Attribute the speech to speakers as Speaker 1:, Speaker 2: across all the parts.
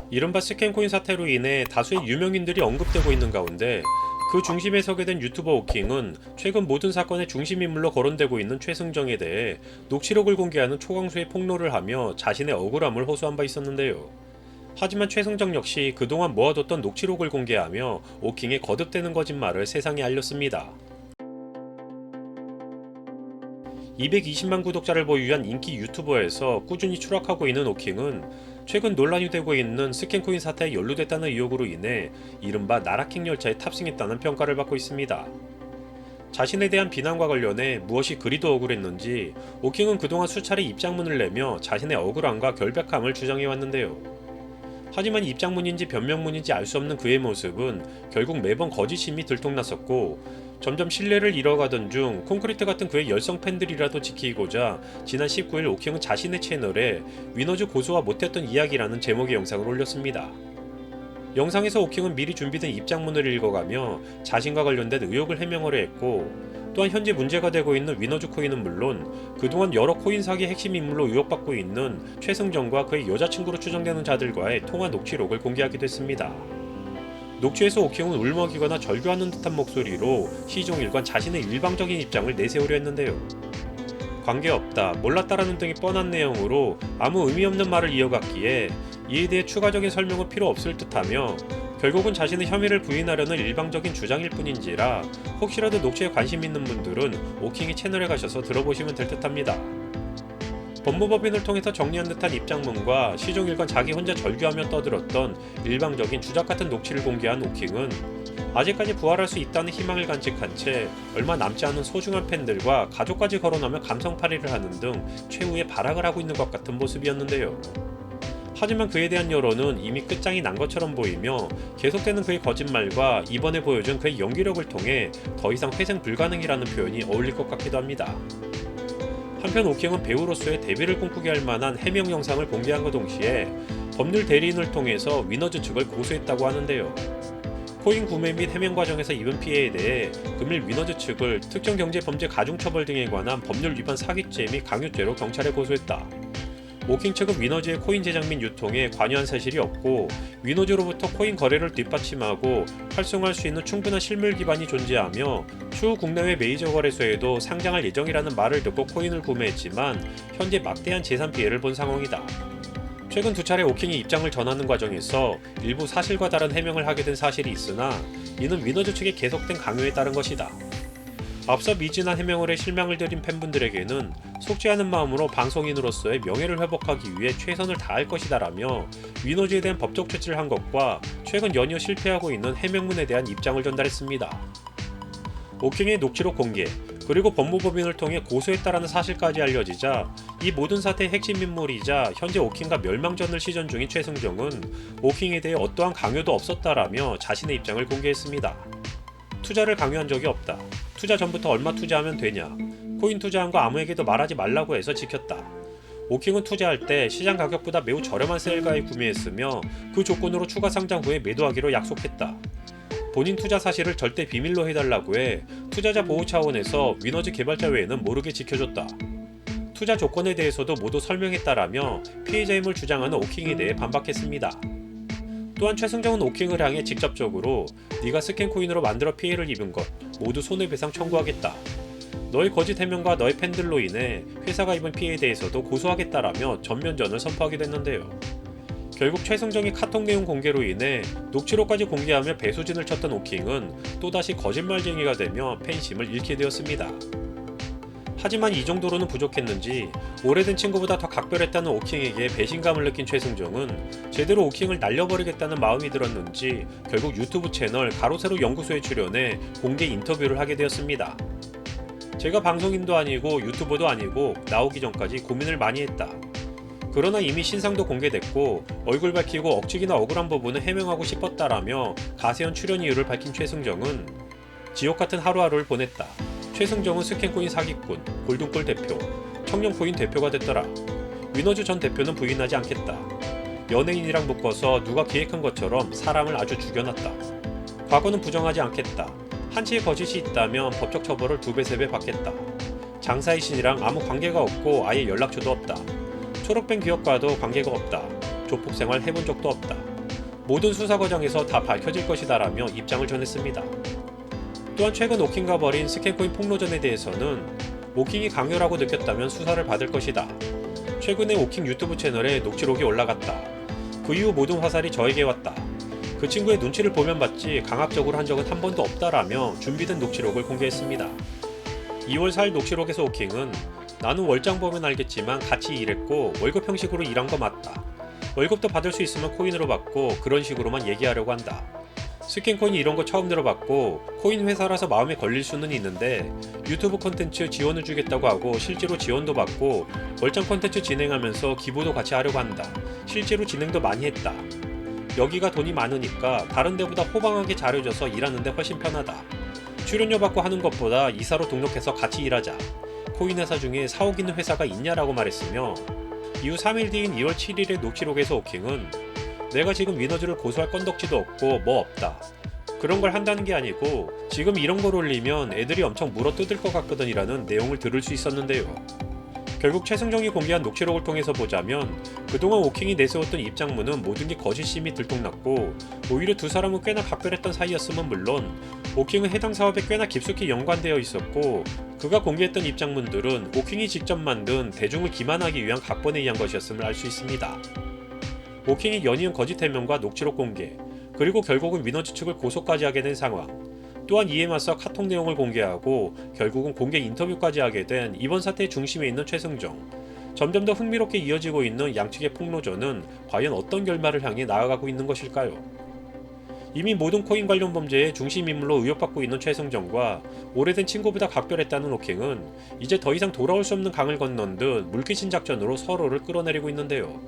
Speaker 1: 이른바 스캔코인 사태로 인해 다수의 유명인들이 언급되고 있는 가운데 그 중심에 서게 된 유튜버 오킹은 최근 모든 사건의 중심인물로 거론되고 있는 최승정에 대해 녹취록을 공개하는 초강수의 폭로를 하며 자신의 억울함을 호소한 바 있었는데요. 하지만 최승정 역시 그동안 모아뒀던 녹취록을 공개하며 오킹의 거듭되는 거짓말을 세상에 알렸습니다. 220만 구독자를 보유한 인기 유튜버에서 꾸준히 추락하고 있는 오킹은 최근 논란이 되고 있는 스캔코인 사태에 연루됐다는 의혹으로 인해 이른바 나락행 열차에 탑승했다는 평가를 받고 있습니다. 자신에 대한 비난과 관련해 무엇이 그리도 억울했는지 오킹은 그동안 수차례 입장문을 내며 자신의 억울함과 결백함을 주장해왔는데요. 하지만 입장문인지 변명문인지 알 수 없는 그의 모습은 결국 매번 거짓임이 들통났었고 점점 신뢰를 잃어가던 중 콘크리트 같은 그의 열성 팬들이라도 지키고자 지난 19일 오킹은 자신의 채널에 위너즈 고소와 못했던 이야기라는 제목의 영상을 올렸습니다. 영상에서 오킹은 미리 준비된 입장문을 읽어가며 자신과 관련된 의혹을 해명하려 했고 또한 현재 문제가 되고 있는 위너즈 코인은 물론 그동안 여러 코인 사기 핵심 인물로 의혹받고 있는 최승정과 그의 여자친구로 추정되는 자들과의 통화 녹취록을 공개하기도 했습니다. 녹취에서 오킹은 울먹이거나 절규하는 듯한 목소리로 시종일관 자신의 일방적인 입장을 내세우려 했는데요. 관계없다, 몰랐다라는 등의 뻔한 내용으로 아무 의미 없는 말을 이어갔기에 이에 대해 추가적인 설명은 필요 없을 듯하며 결국은 자신의 혐의를 부인하려는 일방적인 주장일 뿐인지라 혹시라도 녹취에 관심 있는 분들은 오킹의 채널에 가셔서 들어보시면 될 듯합니다. 법무법인을 통해서 정리한 듯한 입장문과 시종일관 자기 혼자 절규하며 떠들었던 일방적인 주작같은 녹취를 공개한 오킹은 아직까지 부활할 수 있다는 희망을 간직한 채 얼마 남지 않은 소중한 팬들과 가족까지 거론하며 감성팔이를 하는 등 최후의 발악을 하고 있는 것 같은 모습이었는데요. 하지만 그에 대한 여론은 이미 끝장이 난 것처럼 보이며 계속되는 그의 거짓말과 이번에 보여준 그의 연기력을 통해 더 이상 회생 불가능이라는 표현이 어울릴 것 같기도 합니다. 한편 오킹은 배우로서의 데뷔를 꿈꾸게 할 만한 해명 영상을 공개한과 동시에 법률 대리인을 통해서 위너즈 측을 고소했다고 하는데요. 코인 구매 및 해명 과정에서 입은 피해에 대해 금일 위너즈 측을 특정경제범죄 가중처벌 등에 관한 법률 위반 사기죄 및 강요죄로 경찰에 고소했다. 오킹 측은 위너즈의 코인 제작 및 유통에 관여한 사실이 없고 위너즈로부터 코인 거래를 뒷받침하고 활성화할 수 있는 충분한 실물 기반이 존재하며 추후 국내외 메이저 거래소에도 상장할 예정이라는 말을 듣고 코인을 구매했지만 현재 막대한 재산 피해를 본 상황이다. 최근 두 차례 오킹이 입장을 전하는 과정에서 일부 사실과 다른 해명을 하게 된 사실이 있으나 이는 위너즈 측의 계속된 강요에 따른 것이다. 앞서 미진한 해명을해 실망을 드린 팬분들에게는 속지 않은 마음으로 방송인으로서의 명예를 회복하기 위해 최선을 다할 것이다라며 위너즈에 대한 법적 조치를 한 것과 최근 연이어 실패하고 있는 해명문에 대한 입장을 전달했습니다. 오킹의 녹취록 공개, 그리고 법무법인을 통해 고소했다라는 사실까지 알려지자 이 모든 사태의 핵심 인물이자 현재 오킹과 멸망전을 시전 중인 최승정은 오킹에 대해 어떠한 강요도 없었다라며 자신의 입장을 공개했습니다. 투자를 강요한 적이 없다. 투자 전부터 얼마 투자하면 되냐. 코인 투자한 거 아무에게도 말하지 말라고 해서 지켰다. 오킹은 투자할 때 시장 가격보다 매우 저렴한 세일가에 구매했으며 그 조건으로 추가 상장 후에 매도하기로 약속했다. 본인 투자 사실을 절대 비밀로 해달라고 해 투자자 보호 차원에서 위너즈 개발자 외에는 모르게 지켜줬다. 투자 조건에 대해서도 모두 설명했다라며 피해자임을 주장하는 오킹에 대해 반박했습니다. 또한 최승정은 오킹을 향해 직접적으로 네가 스캔코인으로 만들어 피해를 입은 것 모두 손해배상 청구하겠다. 너의 거짓 해명과 너의 팬들로 인해 회사가 입은 피해에 대해서도 고소하겠다라며 전면전을 선포하게 됐는데요. 결국 최승정의 카톡 내용 공개로 인해 녹취록까지 공개하며 배수진을 쳤던 오킹은 또다시 거짓말쟁이가 되며 팬심을 잃게 되었습니다. 하지만 이 정도로는 부족했는지 오래된 친구보다 더 각별했다는 오킹에게 배신감을 느낀 최승정은 제대로 오킹을 날려버리겠다는 마음이 들었는지 결국 유튜브 채널 가로세로 연구소에 출연해 공개 인터뷰를 하게 되었습니다. 제가 방송인도 아니고 유튜버도 아니고 나오기 전까지 고민을 많이 했다. 그러나 이미 신상도 공개됐고 얼굴 밝히고 억측이나 억울한 부분을 해명하고 싶었다라며 가세현 출연 이유를 밝힌 최승정은 지옥같은 하루하루를 보냈다. 최승정은 스캔코인 사기꾼, 골든골 대표, 청년코인 대표가 됐더라. 위너즈 전 대표는 부인하지 않겠다. 연예인이랑 묶어서 누가 기획한 것처럼 사람을 아주 죽여놨다. 과거는 부정하지 않겠다. 한치의 거짓이 있다면 법적 처벌을 2배, 3배 받겠다. 장사의 신이랑 아무 관계가 없고 아예 연락처도 없다. 초록뱅 기업과도 관계가 없다. 조폭 생활 해본 적도 없다. 모든 수사 과정에서 다 밝혀질 것이다라며 입장을 전했습니다. 또한 최근 오킹과 벌인 스캔코인 폭로전에 대해서는 오킹이 강요라고 느꼈다면 수사를 받을 것이다. 최근에 오킹 유튜브 채널에 녹취록이 올라갔다. 그 이후 모든 화살이 저에게 왔다. 그 친구의 눈치를 보면 받지 강압적으로 한 적은 한 번도 없다라며 준비된 녹취록을 공개했습니다. 2월 4일 녹취록에서 오킹은 나는 월장 보면 알겠지만 같이 일했고 월급 형식으로 일한 거 맞다. 월급도 받을 수 있으면 코인으로 받고 그런 식으로만 얘기하려고 한다. 스캔코인이 이런 거 처음 들어봤고 코인 회사라서 마음에 걸릴 수는 있는데 유튜브 콘텐츠 지원을 주겠다고 하고 실제로 지원도 받고 월장 콘텐츠 진행하면서 기부도 같이 하려고 한다. 실제로 진행도 많이 했다. 여기가 돈이 많으니까 다른 데보다 호방하게 잘해줘서 일하는데 훨씬 편하다. 출연료 받고 하는 것보다 이사로 등록해서 같이 일하자. 코인 회사 중에 4억 있는 회사가 있냐라고 말했으며 이후 3일 뒤인 2월 7일의 녹취록에서 오킹은 내가 지금 위너즈를 고소할 건덕지도 없고 뭐 없다. 그런 걸 한다는 게 아니고 지금 이런 걸 올리면 애들이 엄청 물어뜯을 것 같거든이라는 내용을 들을 수 있었는데요. 결국 최승정이 공개한 녹취록을 통해서 보자면 그동안 오킹이 내세웠던 입장문은 모든 게 거짓임이 들통났고 오히려 두 사람은 꽤나 각별했던 사이였음은 물론 오킹은 해당 사업에 꽤나 깊숙이 연관되어 있었고 그가 공개했던 입장문들은 오킹이 직접 만든 대중을 기만하기 위한 각본에 의한 것이었음을 알 수 있습니다. 오킹이 연이은 거짓 해명과 녹취록 공개, 그리고 결국은 위너즈 측을 고소까지 하게 된 상황, 또한 이에 맞서 카톡 내용을 공개하고 결국은 공개 인터뷰까지 하게 된 이번 사태의 중심에 있는 최승정. 점점 더 흥미롭게 이어지고 있는 양측의 폭로전은 과연 어떤 결말을 향해 나아가고 있는 것일까요? 이미 모든 코인 관련 범죄의 중심 인물로 의혹받고 있는 최승정과 오래된 친구보다 각별했다는 오킹은 이제 더 이상 돌아올 수 없는 강을 건넌 듯 물귀신 작전으로 서로를 끌어내리고 있는데요.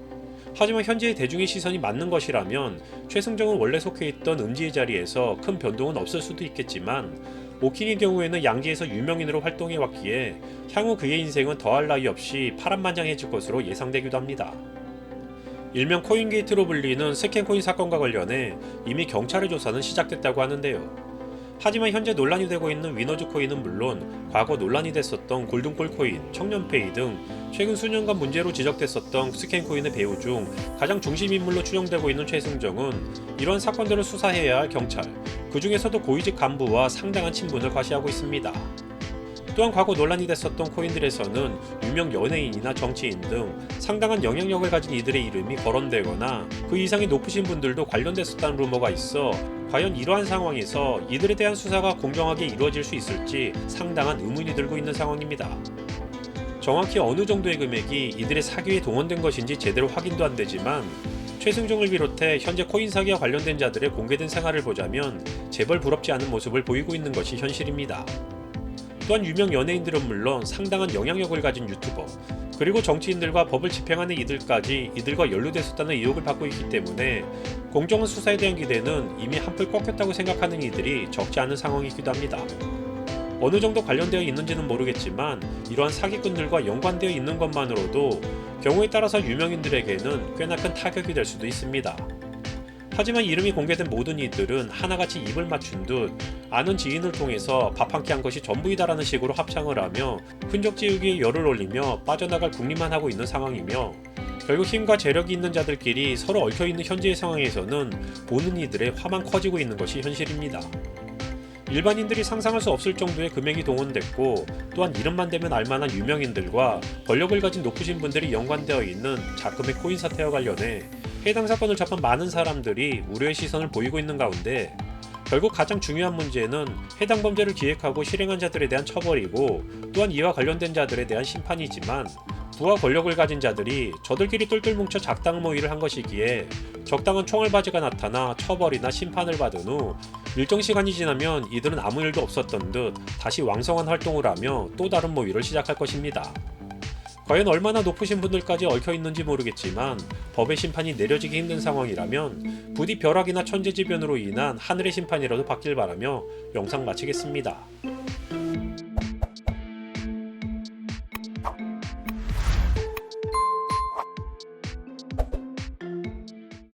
Speaker 1: 하지만 현재의 대중의 시선이 맞는 것이라면 최승정은 원래 속해 있던 음지의 자리에서 큰 변동은 없을 수도 있겠지만 오킹의 경우에는 양지에서 유명인으로 활동해왔기에 향후 그의 인생은 더할 나위 없이 파란만장해질 것으로 예상되기도 합니다. 일명 코인게이트로 불리는 스캔코인 사건과 관련해 이미 경찰의 조사는 시작됐다고 하는데요. 하지만 현재 논란이 되고 있는 위너즈 코인은 물론 과거 논란이 됐었던 골든골 코인, 청년페이 등 최근 수년간 문제로 지적됐었던 스캔코인의 배후 중 가장 중심 인물로 추정되고 있는 최승정은 이런 사건들을 수사해야 할 경찰, 그 중에서도 고위직 간부와 상당한 친분을 과시하고 있습니다. 또한 과거 논란이 됐었던 코인들에서는 유명 연예인이나 정치인 등 상당한 영향력을 가진 이들의 이름이 거론되거나 그 이상의 높으신 분들도 관련됐었다는 루머가 있어 과연 이러한 상황에서 이들에 대한 수사가 공정하게 이루어질 수 있을지 상당한 의문이 들고 있는 상황입니다. 정확히 어느 정도의 금액이 이들의 사기에 동원된 것인지 제대로 확인도 안 되지만 최승정을 비롯해 현재 코인 사기와 관련된 자들의 공개된 생활을 보자면 재벌 부럽지 않은 모습을 보이고 있는 것이 현실입니다. 또한 유명 연예인들은 물론 상당한 영향력을 가진 유튜버, 그리고 정치인들과 법을 집행하는 이들까지 이들과 연루됐었다는 의혹을 받고 있기 때문에 공정한 수사에 대한 기대는 이미 한풀 꺾였다고 생각하는 이들이 적지 않은 상황이기도 합니다. 어느 정도 관련되어 있는지는 모르겠지만 이러한 사기꾼들과 연관되어 있는 것만으로도 경우에 따라서 유명인들에게는 꽤나 큰 타격이 될 수도 있습니다. 하지만 이름이 공개된 모든 이들은 하나같이 입을 맞춘 듯 아는 지인을 통해서 밥 한 끼 한 것이 전부이다라는 식으로 합창을 하며 흔적 지우기에 열을 올리며 빠져나갈 궁리만 하고 있는 상황이며 결국 힘과 재력이 있는 자들끼리 서로 얽혀있는 현재의 상황에서는 보는 이들의 화만 커지고 있는 것이 현실입니다. 일반인들이 상상할 수 없을 정도의 금액이 동원됐고 또한 이름만 대면 알만한 유명인들과 권력을 가진 높으신 분들이 연관되어 있는 자금의 코인 사태와 관련해 해당 사건을 접한 많은 사람들이 우려의 시선을 보이고 있는 가운데 결국 가장 중요한 문제는 해당 범죄를 기획하고 실행한 자들에 대한 처벌이고 또한 이와 관련된 자들에 대한 심판이지만 부와 권력을 가진 자들이 저들끼리 똘똘 뭉쳐 작당 모의를 한 것이기에 적당한 총알바지가 나타나 처벌이나 심판을 받은 후 일정 시간이 지나면 이들은 아무 일도 없었던 듯 다시 왕성한 활동을 하며 또 다른 모의를 시작할 것입니다. 과연 얼마나 높으신 분들까지 얽혀있는지 모르겠지만 법의 심판이 내려지기 힘든 상황이라면 부디 벼락이나 천재지변으로 인한 하늘의 심판이라도 받길 바라며 영상 마치겠습니다.